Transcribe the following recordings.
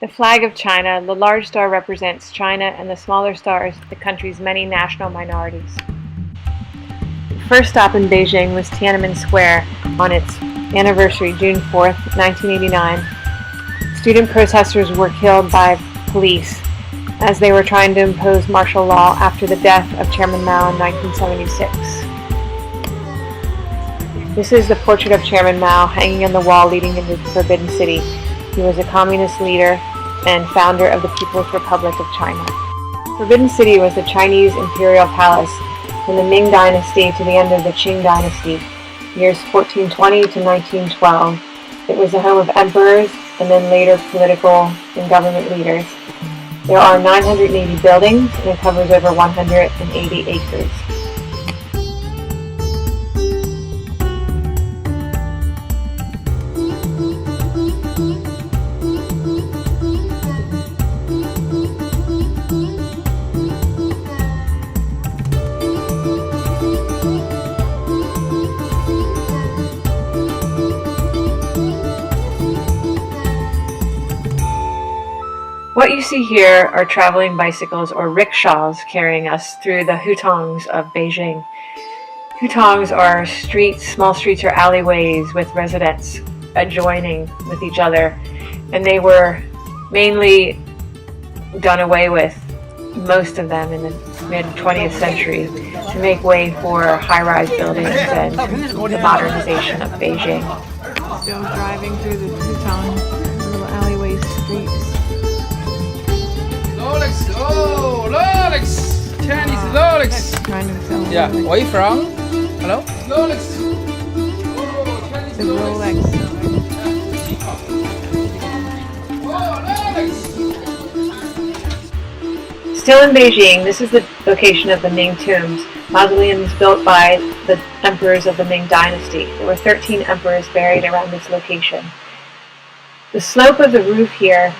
The flag of China, the large star represents China and the smaller stars the country's many national minorities. The first stop in Beijing was Tiananmen Square on its anniversary, June 4th, 1989. Student protesters were killed by police as they were trying to impose martial law after the death of Chairman Mao in 1976. This is the portrait of Chairman Mao hanging on the wall leading into the Forbidden City. He was a communist leader and founder of the People's Republic of China. Forbidden City was the Chinese imperial palace from the Ming Dynasty to the end of the Qing Dynasty, years 1420 to 1912. It was the home of emperors and then later political and government leaders. There are 980 buildings and it covers over 180 acres. What you see here are traveling bicycles or rickshaws carrying us through the hutongs of Beijing. Hutongs are streets, small streets or alleyways with residents adjoining with each other, and they were mainly done away with, most of them in the mid-20th century, to make way for high-rise buildings and the modernization of Beijing. Still driving through the hutongs, little alleyways, streets. Rolex, oh, Rolex! Chinese Rolex! Trying to sell Yeah, Rolex. where you from? Hello? Rolex! Oh, Chinese The Rolex. Rolex! Still in Beijing, this is the location of the Ming tombs, mausoleums built by the emperors of the Ming Dynasty. There were 13 emperors buried around this location. The slope of the roof here,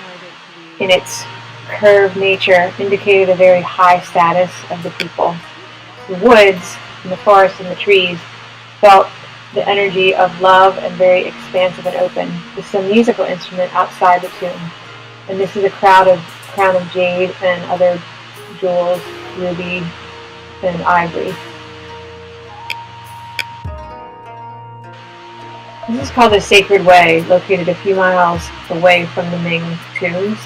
in its curved nature, indicated a very high status of the people. The woods, and the forest and the trees felt the energy of love and very expansive and open, with some musical instrument outside the tomb. And this is a crown of jade and other jewels, ruby and ivory. This is called the Sacred Way, located a few miles away from the Ming tombs.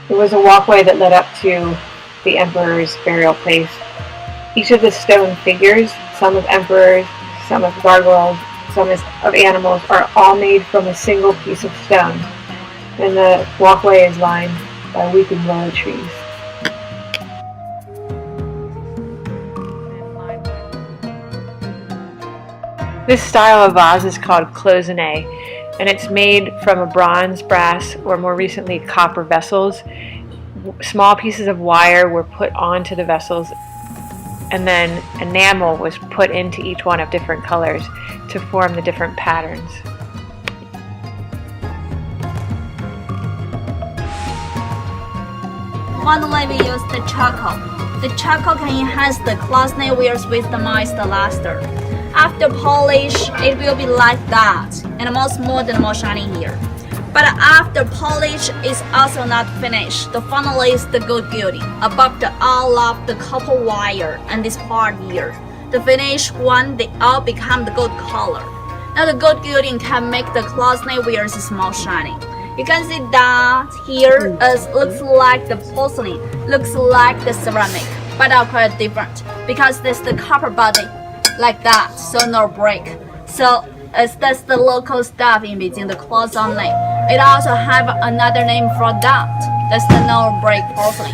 There was a walkway that led up to the emperor's burial place. Each of the stone figures, some of emperors, some of gargoyles, some of animals, are all made from a single piece of stone, and the walkway is lined by weeping willow trees. This style of vase is called cloisonné, and it's made from a bronze, brass, or more recently copper vessels. Small pieces of wire were put onto the vessels, and then enamel was put into each one of different colors to form the different patterns. Finally, we use the charcoal. The charcoal can enhance the cloisonné wares with the moist luster. After polish, it will be like that, and more smooth and more shiny here. But after polish is also not finished. The final is the gold gilding. Above the all of the copper wire and this part here. The finished one, they all become the gold color. Now the gold gilding can make the cloisonné wares more shiny. You can see that here looks like the porcelain, looks like the ceramic, but are quite different because there's the copper body like that, so no break. So that's the local stuff in Beijing, the cloisonné. It also have another name for that. That's the no break porcelain.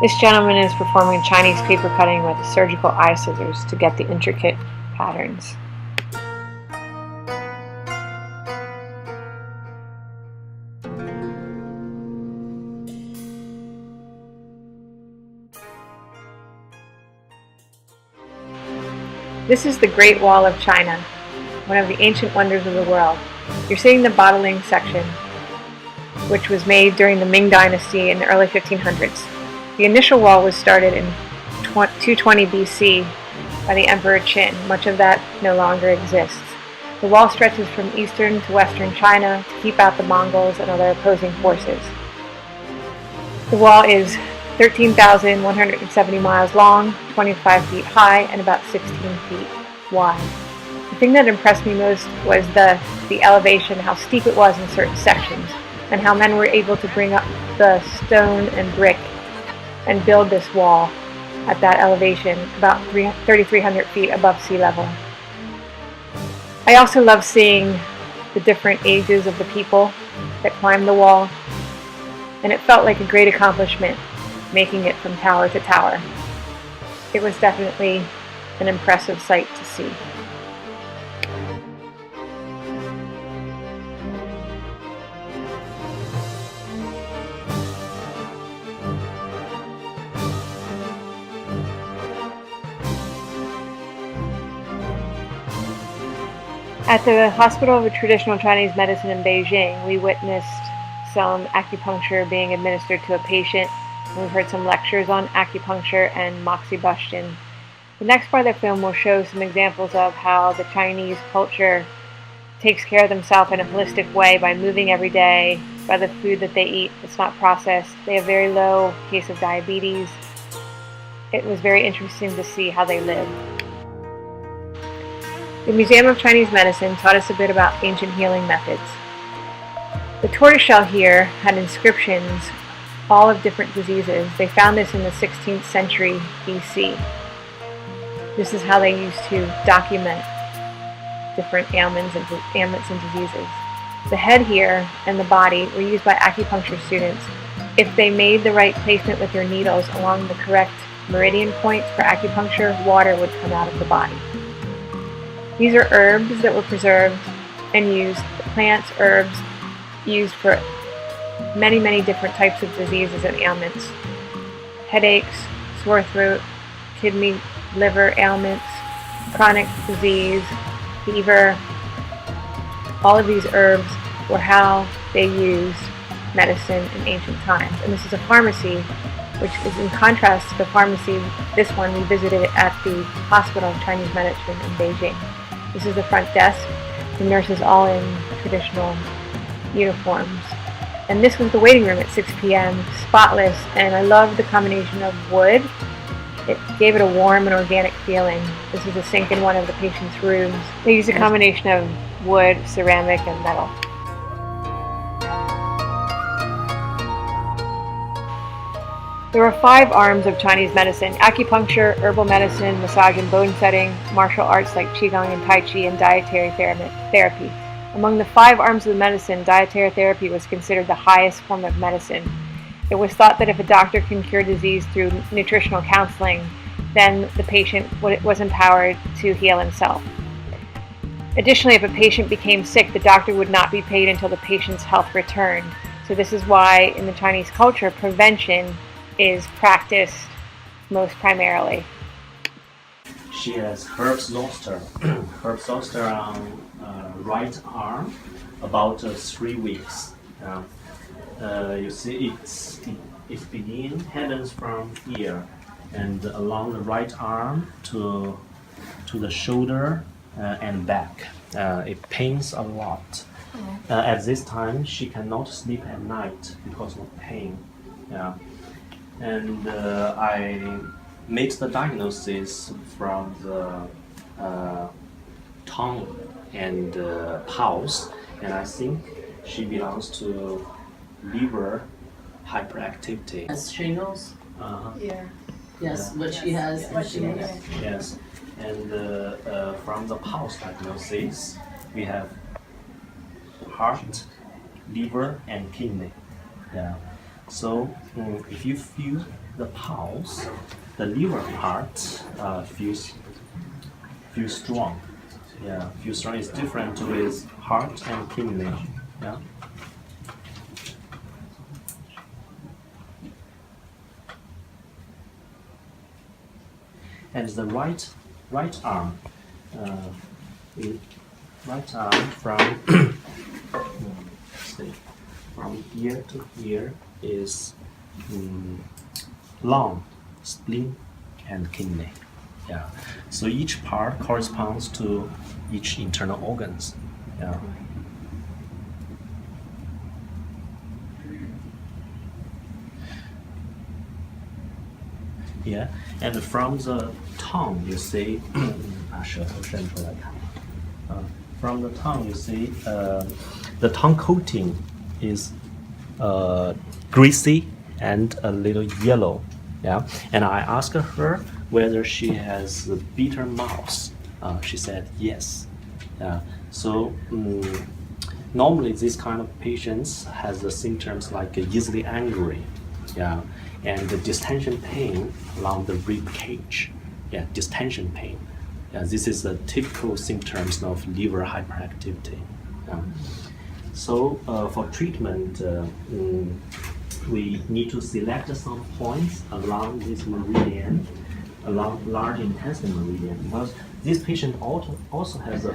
This gentleman is performing Chinese paper cutting with surgical eye scissors to get the intricate patterns. This is the Great Wall of China, one of the ancient wonders of the world. You're seeing the bottling section, which was made during the Ming Dynasty in the early 1500s. The initial wall was started in 220 BC by the Emperor Qin. Much of that no longer exists. The wall stretches from eastern to western China to keep out the Mongols and other opposing forces. The wall is 13,170 miles long, 25 feet high, and about 16 feet wide. The thing that impressed me most was the elevation, how steep it was in certain sections, and how men were able to bring up the stone and brick and build this wall at that elevation, about 3,300 feet above sea level. I also love seeing the different ages of the people that climbed the wall, and it felt like a great accomplishment making it from tower to tower. It was definitely an impressive sight to see. At the Hospital of Traditional Chinese Medicine in Beijing, we witnessed some acupuncture being administered to a patient. We've heard some lectures on acupuncture and moxibustion. The next part of the film will show some examples of how the Chinese culture takes care of themselves in a holistic way by moving every day, by the food that they eat that's not processed. They have very low case of diabetes. It was very interesting to see how they live. The Museum of Chinese Medicine taught us a bit about ancient healing methods. The tortoiseshell here had inscriptions, all of different diseases. They found this in the 16th century BC. This is how they used to document different ailments and diseases. The head here and the body were used by acupuncture students. If they made the right placement with their needles along the correct meridian points for acupuncture, water would come out of the body. These are herbs that were preserved and used, plants, herbs, used for many, many different types of diseases and ailments. Headaches, sore throat, kidney, liver ailments, chronic disease, fever. All of these herbs were how they used medicine in ancient times. And this is a pharmacy, which is in contrast to the pharmacy, this one we visited at the Hospital of Chinese Medicine in Beijing. This is the front desk, the nurses all in traditional uniforms. And this was the waiting room at 6 p.m., spotless, and I love the combination of wood. It gave it a warm and organic feeling. This is a sink in one of the patient's rooms. They use a combination of wood, ceramic, and metal. There are 5 arms of Chinese medicine: acupuncture, herbal medicine, massage and bone setting, martial arts like Qigong and Tai Chi, and dietary therapy. Among the 5 arms of the medicine, dietary therapy was considered the highest form of medicine. It was thought that if a doctor can cure disease through nutritional counseling, then the patient was empowered to heal himself. Additionally, if a patient became sick, the doctor would not be paid until the patient's health returned. So this is why in the Chinese culture, prevention is practiced most primarily. She has herb zoster, on right arm, about 3 weeks. You see, it's begin headings from here and along the right arm to the shoulder and back. It pains a lot. At this time, she cannot sleep at night because of pain. And I made the diagnosis from the tongue and pulse, and I think she belongs to liver hyperactivity. Has shingles? Yeah. Yes, what she has is shingles. Yes, and from the pulse diagnosis, we have heart, liver, and kidney. So if you feel the pulse, the liver part feels strong. Feels strong. It's different with heart and kidney. And the right arm, from here to here is lung, spleen, and kidney. So each part corresponds to each internal organs. Yeah, and from the tongue, you see, 把舌头伸出来看。From the tongue, you see, the tongue coating is greasy and a little yellow. Yeah, and I asked her whether she has a bitter mouth. She said yes. Yeah, so normally this kind of patients has the symptoms like easily angry. Yeah, and the distension pain along the rib cage. Yeah, distension pain. Yeah, this is the typical symptoms of liver hyperactivity. Yeah. So for treatment, we need to select some points along this meridian, along large intestine meridian, because this patient also has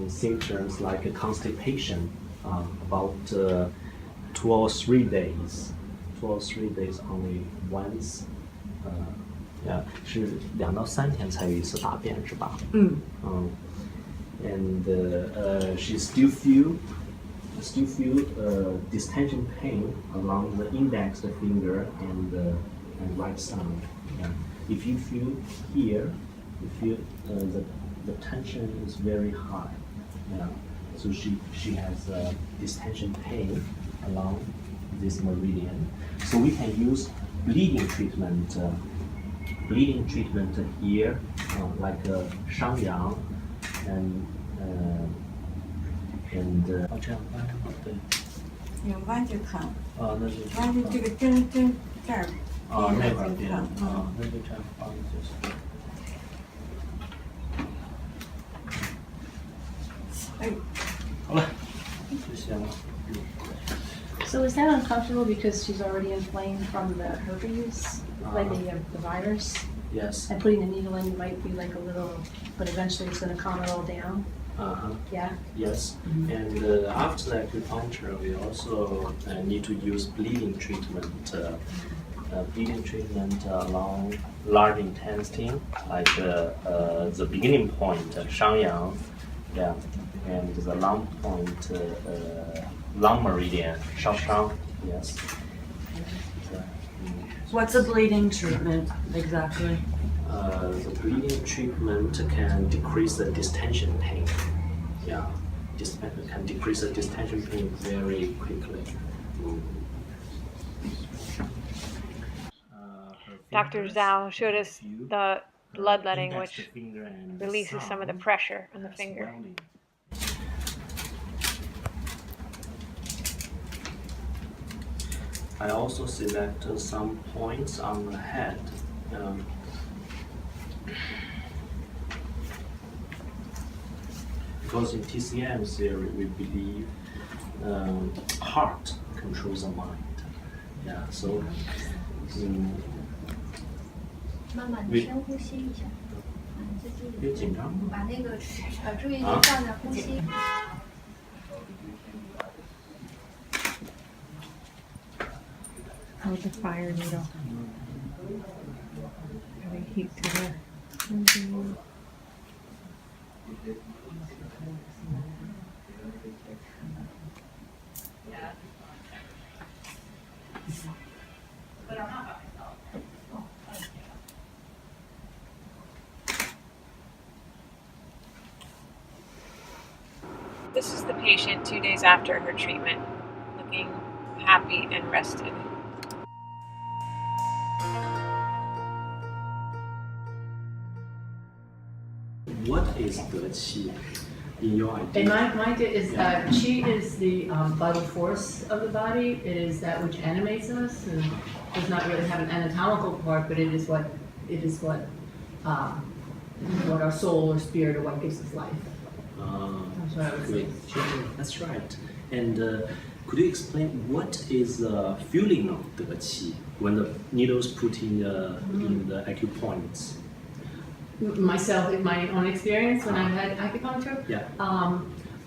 symptoms like a constipation about 2 or 3 days. 2 or 3 days only once. Yeah, 是2到3天才有一次大便是吧？And she still feel distension pain along the index finger and right thumb. Yeah. If you feel here, you feel the tension is very high. Yeah. So she has distension pain along this meridian. So we can use bleeding treatment. Bleeding treatment here, like 商阳 and 这样弯吗？对。用弯就疼，那就弯就这个针这儿。那块儿变那就这样放就行。哎，好了，就行了。So is that uncomfortable because she's already inflamed from the herpes, like the virus? Yes. And putting the needle in might be like a little, but eventually it's going to calm it all down. Yeah. Yes. And after the acupuncture, we also need to use bleeding treatment. Bleeding treatment along large intestine, like the beginning point, 商阳, yeah, and the long point, long meridian, 烧伤, yes. What's a bleeding treatment exactly? The bleeding treatment can decrease the distension pain. Yeah, can decrease the distension pain very quickly. Dr. Zhao showed us the bloodletting, which releases some of the pressure on the finger. I also selected some points on the head. Because in TCM theory, we believe heart controls the mind. Yeah, so 慢慢的深呼吸一下，别紧张。把那个注意力放在呼吸。Hold the fire needle. Adding heat to the This is the patient 2 days after her treatment, looking happy and rested. What is 得气 in your idea? In my idea is qi is the vital force of the body. It is that which animates us and does not really have an anatomical part, but it is what our soul or spirit or what gives us life. That's what I would say. That's right. And could you explain what is the feeling of 得气 when the needles put in the acupoints? Myself, in my own experience, when I've had acupuncture, Yeah.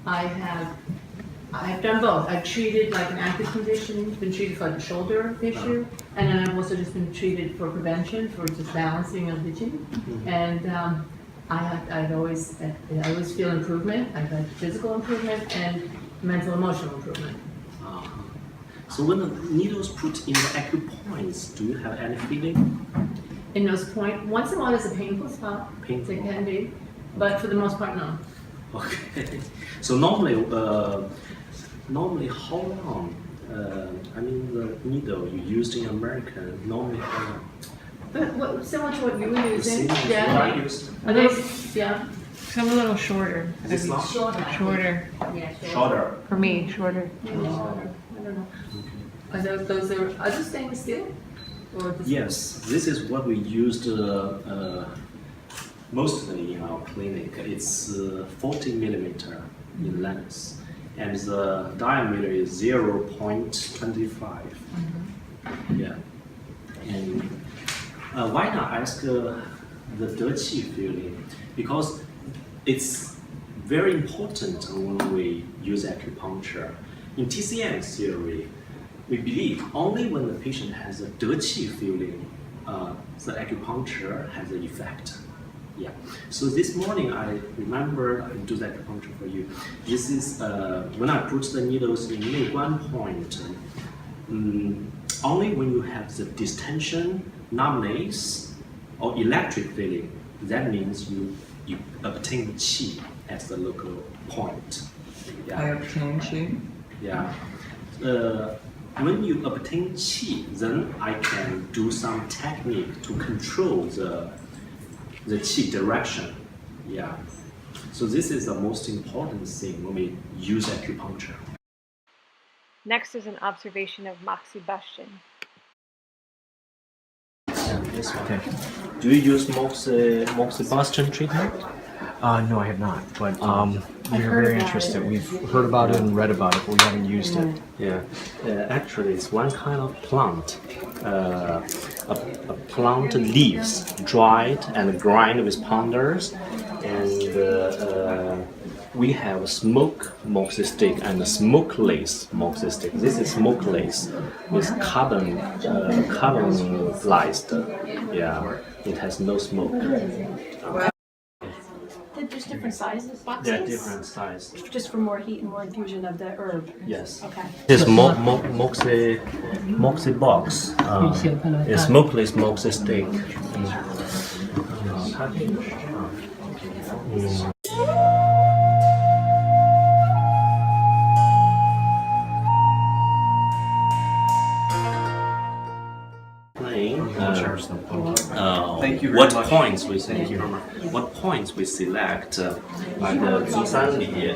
I've done both. I've treated like an active condition, been treated for like a shoulder issue, and then I've also just been treated for prevention, for just balancing of the qi. And I always feel improvement. I've had physical improvement and mental emotional improvement. So when the needles put in the acupoints, do you have any feeling? in those point. Once in a while, there's a painful spot. Painful. It can be, but for the most part, no. Okay. So normally how long? I mean, the needle you used in America, normally how long? But similar to what you were using, What I yeah. used? Are those, yeah. Some a little shorter. This long? Shorter. Shorter. For me, shorter. I don't know. Are those other stainless steel? Or this Yes, this is what we used mostly in our clinic. It's 40 millimeter in length, and the diameter is 0.25. Yeah, and why not ask the De Qi feeling? Because it's very important when we use acupuncture. In TCM theory, we believe only when the patient has a De Qi feeling, the acupuncture has an effect. Yeah. So this morning I remember I do the acupuncture for you. This is when I put the needles in Neiguan point. Only when you have the distension, numbness, or electric feeling, that means you obtain qi at the local point. Yeah. I obtain qi. Yeah. When you obtain qi, then I can do some technique to control the qi direction. Yeah. So this is the most important thing when we use acupuncture. Next is an observation of moxibustion. This one. Do you use moxibustion treatment? No, I have not. But we're very interested. We've heard about it and read about it, but we haven't used it. Yeah, actually, it's one kind of plant. A plant leaves dried and grind with pounders, and we have smoke moxie stick and smokeless moxie stick. This is smokeless with carbonized. Yeah, it has no smoke. There's different sizes, boxes? They're different size. Just for more heat and more infusion of the herb? Yes. Okay. This is moxie box. It's smokeless moxie stick. What points we select by the Zhusanli,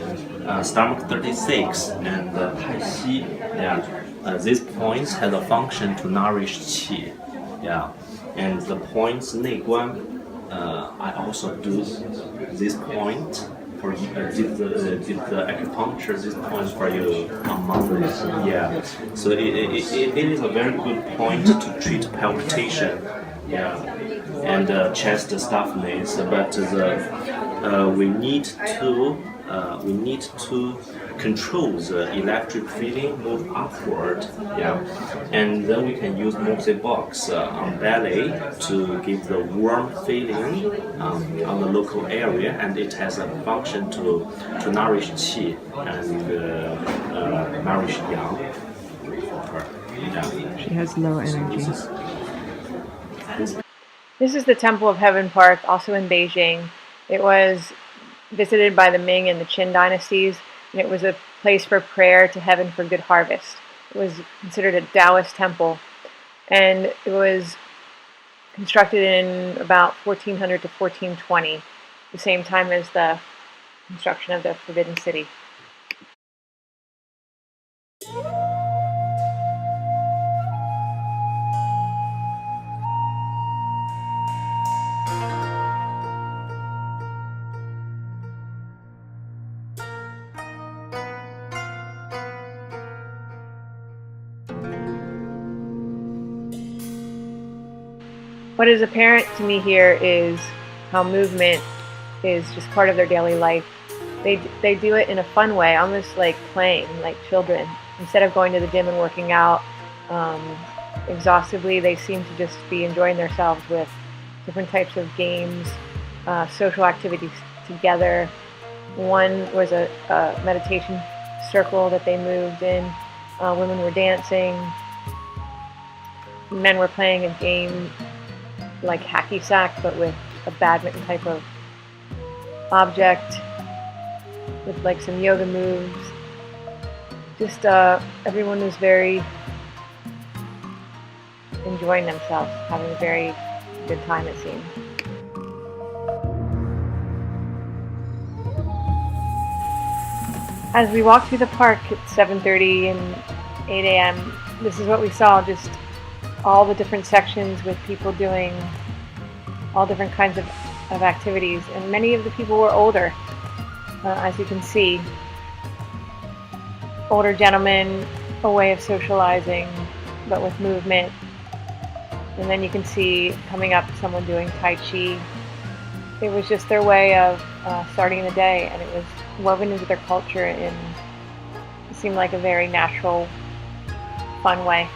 stomach 36 and Tai Xi. Yeah, these points have a function to nourish qi. Yeah, and the points Neiguan, I also do this point for did the acupuncture this point for you on Monday. Yeah, so it is a very good point to treat palpitation. Yeah, and chest stiffness, but we need to control the electric feeling move upward. Yeah, and then we can use moxie box on belly to give the warm feeling on the local area, and it has a function to nourish qi and nourish yang. Yeah. She has low energy. This is the Temple of Heaven Park, also in Beijing. It was visited by the Ming and the Qin dynasties, and it was a place for prayer to heaven for good harvest. It was considered a Taoist temple, and it was constructed in about 1400 to 1420, the same time as the construction of the Forbidden City. What is apparent to me here is how movement is just part of their daily life. They do it in a fun way, almost like playing, like children. Instead of going to the gym and working out exhaustively, they seem to just be enjoying themselves with different types of games, social activities together. One was a meditation circle that they moved in. Women were dancing. Men were playing a game like hacky sack, but with a badminton type of object, with like some yoga moves. Just everyone was very enjoying themselves, having a very good time, it seemed. As we walked through the park at 7:30 and 8 a.m., this is what we saw, just all the different sections with people doing all different kinds of activities, and many of the people were older, as you can see. Older gentlemen, a way of socializing, but with movement. And then you can see coming up someone doing Tai Chi. It was just their way of starting the day, and it was woven into their culture in, it seemed like a very natural, fun way.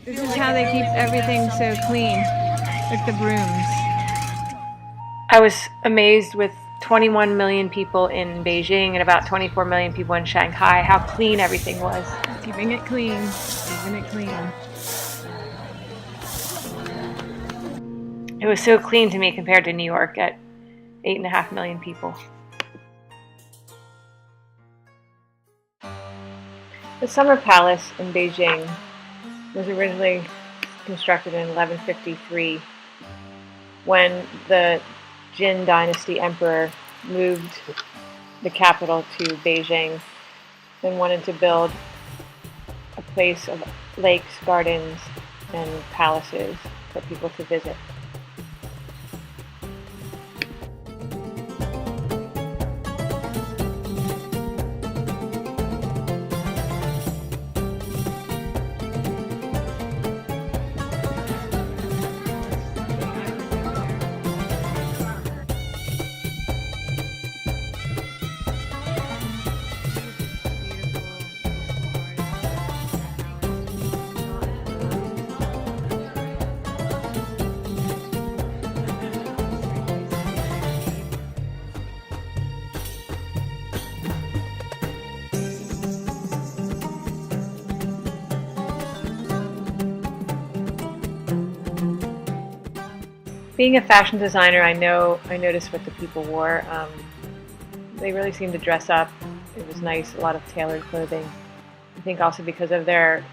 This is how they keep everything so clean, like the brooms. I was amazed with 21 million people in Beijing and about 24 million people in Shanghai, how clean everything was. Keeping it clean, keeping it clean. It was so clean to me compared to New York at 8.5 million people. The Summer Palace in Beijing was originally constructed in 1153 when the Jin Dynasty emperor moved the capital to Beijing and wanted to build a place of lakes, gardens, and palaces for people to visit. Being a fashion designer, I noticed what the people wore. They really seemed to dress up. It was nice, a lot of tailored clothing. I think also because of their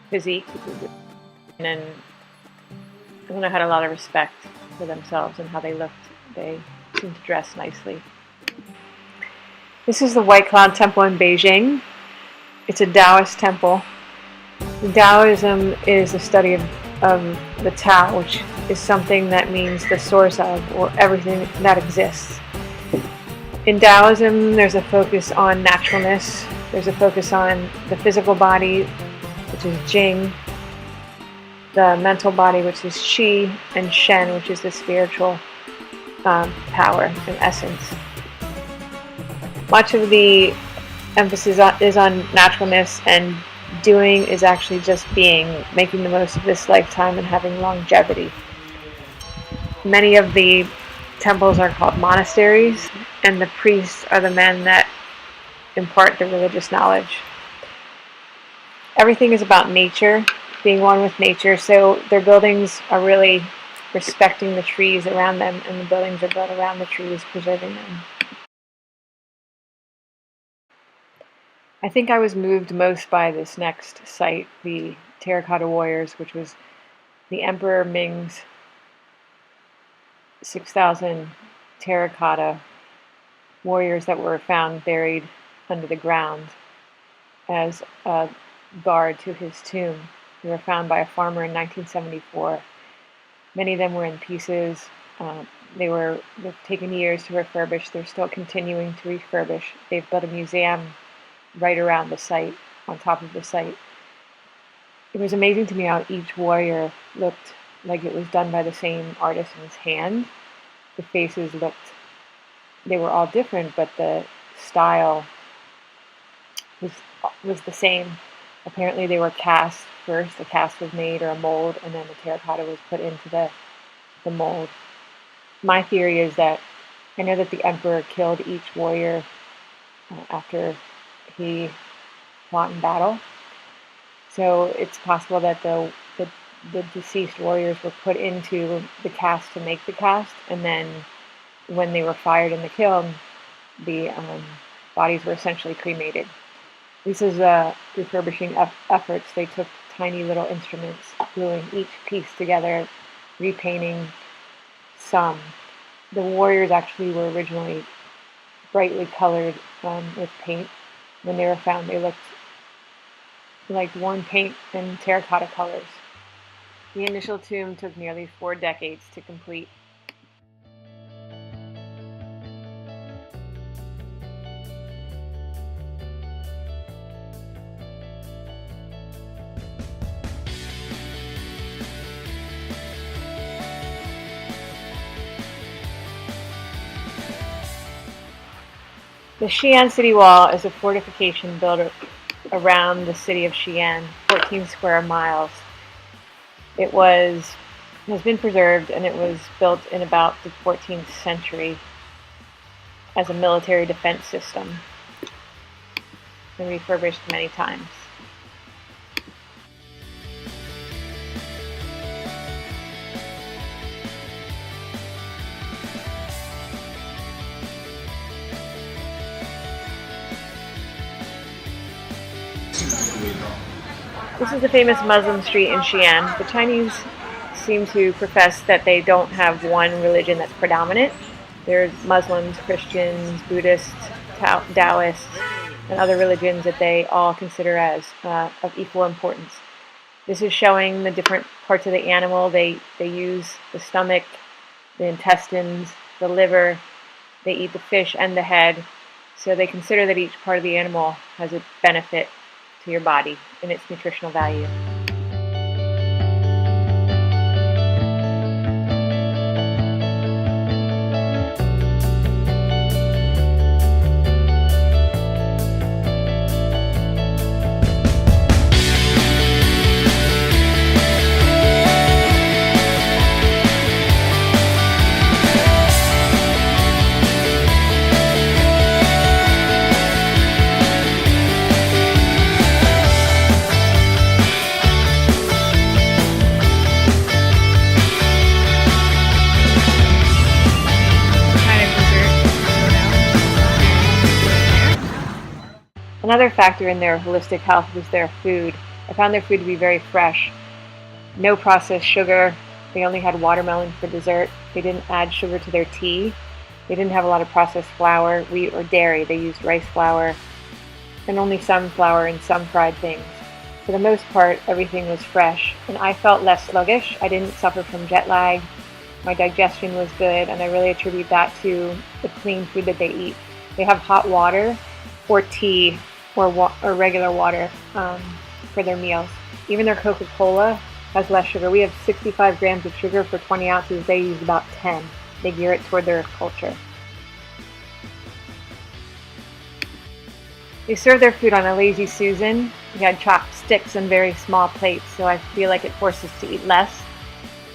physique, and everyone had a lot of respect for themselves and how they looked. They seemed to dress nicely. This is the White Cloud Temple in Beijing. It's a Taoist temple. Taoism is the study of the Tao, which is something that means the source of, or everything that exists. In Taoism, there's a focus on naturalness. There's a focus on the physical body, which is Jing, the mental body, which is Qi, and Shen, which is the spiritual power and essence. Much of the emphasis is on naturalness, and doing is actually just being, making the most of this lifetime and having longevity. Many of the temples are called monasteries, and the priests are the men that impart the religious knowledge. Everything is about nature, being one with nature, so their buildings are really respecting the trees around them, and the buildings are built around the trees, preserving them. I think I was moved most by this next site, the Terracotta Warriors, which was the Emperor Ming's 6,000 terracotta warriors that were found buried under the ground as a guard to his tomb. They were found by a farmer in 1974. Many of them were in pieces. They've taken years to refurbish. They're still continuing to refurbish. They've built a museum right around the site, on top of the site. It was amazing to me how each warrior looked like it was done by the same artisan's hand. The faces they were all different, but the style was the same. Apparently they were cast first. A cast was made or a mold, and then the terracotta was put into the mold. My theory is that I know that the emperor killed each warrior after he fought in battle. So it's possible that the deceased warriors were put into the cast to make the cast, and then when they were fired in the kiln, the bodies were essentially cremated. This is refurbishing efforts. They took tiny little instruments, gluing each piece together, repainting some. The warriors actually were originally brightly colored with paint. When they were found, they looked like worn paint and terracotta colors. The initial tomb took nearly 4 decades to complete. The Xi'an city wall is a fortification built around the city of Xi'an, 14 square miles. It has been preserved, and it was built in about the 14th century as a military defense system and refurbished many times. This is the famous Muslim street in Xi'an. The Chinese seem to profess that they don't have one religion that's predominant. There's Muslims, Christians, Buddhists, Taoists, and other religions that they all consider as of equal importance. This is showing the different parts of the animal. They use the stomach, the intestines, the liver. They eat the fish and the head. So they consider that each part of the animal has a benefit to your body in its nutritional value. Another factor in their holistic health was their food. I found their food to be very fresh. No processed sugar. They only had watermelon for dessert. They didn't add sugar to their tea. They didn't have a lot of processed flour, wheat, or dairy. They used rice flour and only some flour and some fried things. For the most part, everything was fresh, and I felt less sluggish. I didn't suffer from jet lag. My digestion was good, and I really attribute that to the clean food that they eat. They have hot water or tea or regular water for their meals. Even their Coca-Cola has less sugar. We have 65 grams of sugar for 20 ounces. They use about 10. They gear it toward their culture. They serve their food on a lazy Susan. We had chopped sticks and very small plates, so I feel like it forces us to eat less.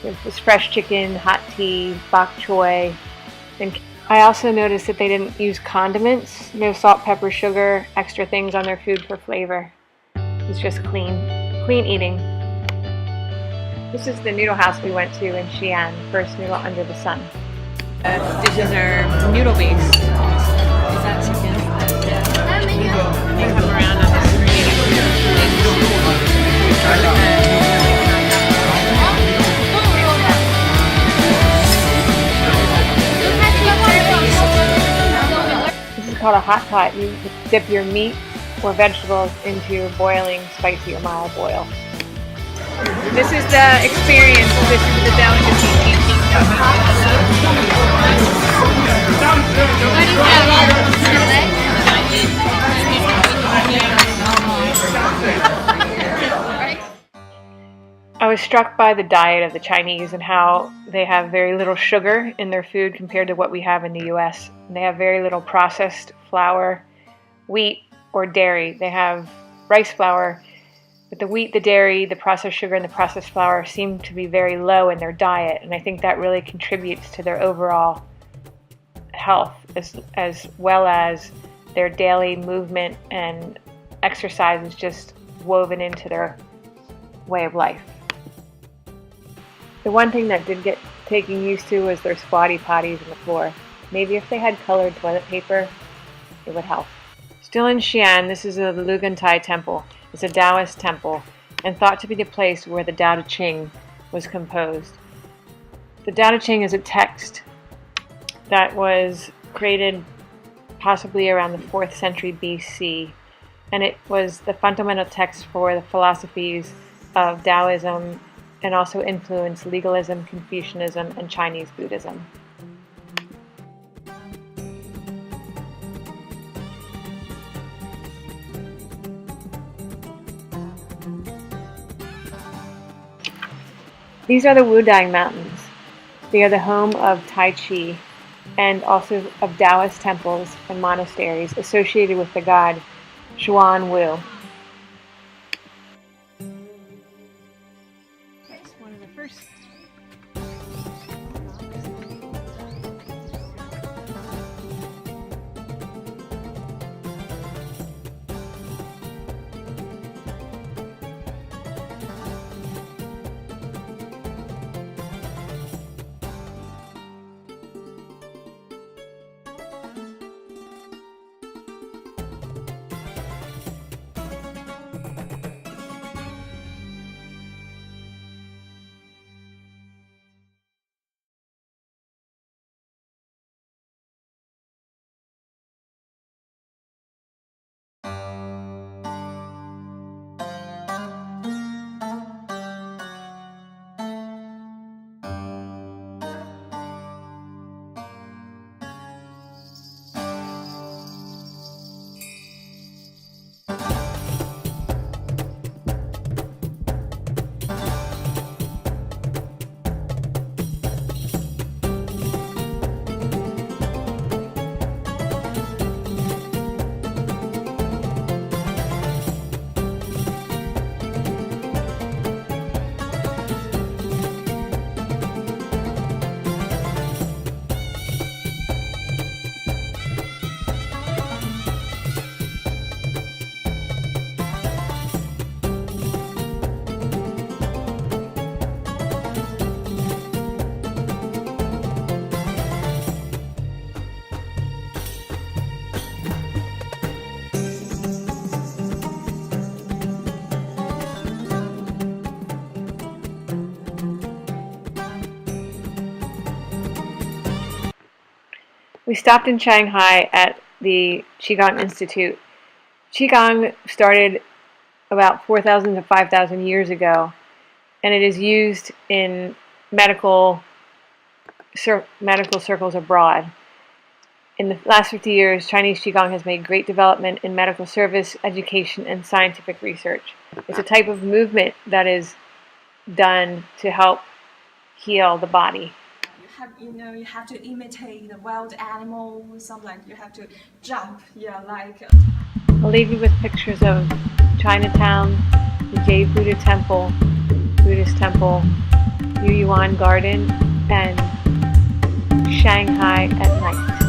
There was fresh chicken, hot tea, bok choy, and I also noticed that they didn't use condiments, no salt, pepper, sugar, extra things on their food for flavor. It's just clean eating. This is the noodle house we went to in Xi'an, first noodle under the sun. Dishes are noodle based. Is that chicken? Yeah. They come around on the Called a hot pot. You dip your meat or vegetables into boiling, spicy or mild boil. This is the experience. This is the delicacy. I was struck by the diet of the Chinese and how they have very little sugar in their food compared to what we have in the US. They have very little processed flour, wheat, or dairy. They have rice flour But the wheat, the dairy, the processed sugar, and the processed flour seem to be very low in their diet, and I think that really contributes to their overall health as well as their daily movement and exercise is just woven into their way of life. The one thing that did get taken used to was their squatty potties on the floor. Maybe if they had colored toilet paper, it would help. Still in Xi'an, this is the Lugantai Temple. It's a Taoist temple and thought to be the place where the Tao Te Ching was composed. The Tao Te Ching is a text that was created possibly around the 4th century BC, and it was the fundamental text for the philosophies of Taoism and also influenced legalism, Confucianism, and Chinese Buddhism. These are the Wudang Mountains. They are the home of Tai Chi and also of Taoist temples and monasteries associated with the god Xuan Wu. It's one of the first. We stopped in Shanghai at the Qigong Institute. Qigong started about 4,000 to 5,000 years ago, and it is used in medical circles abroad. In the last 50 years, Chinese Qigong has made great development in medical service, education, and scientific research. It's a type of movement that is done to help heal the body. You have to imitate the wild animals, something like you have to jump, I'll leave you with pictures of Chinatown, the Jade Buddha Temple, Buddhist Temple, Yuyuan Garden, and Shanghai at night.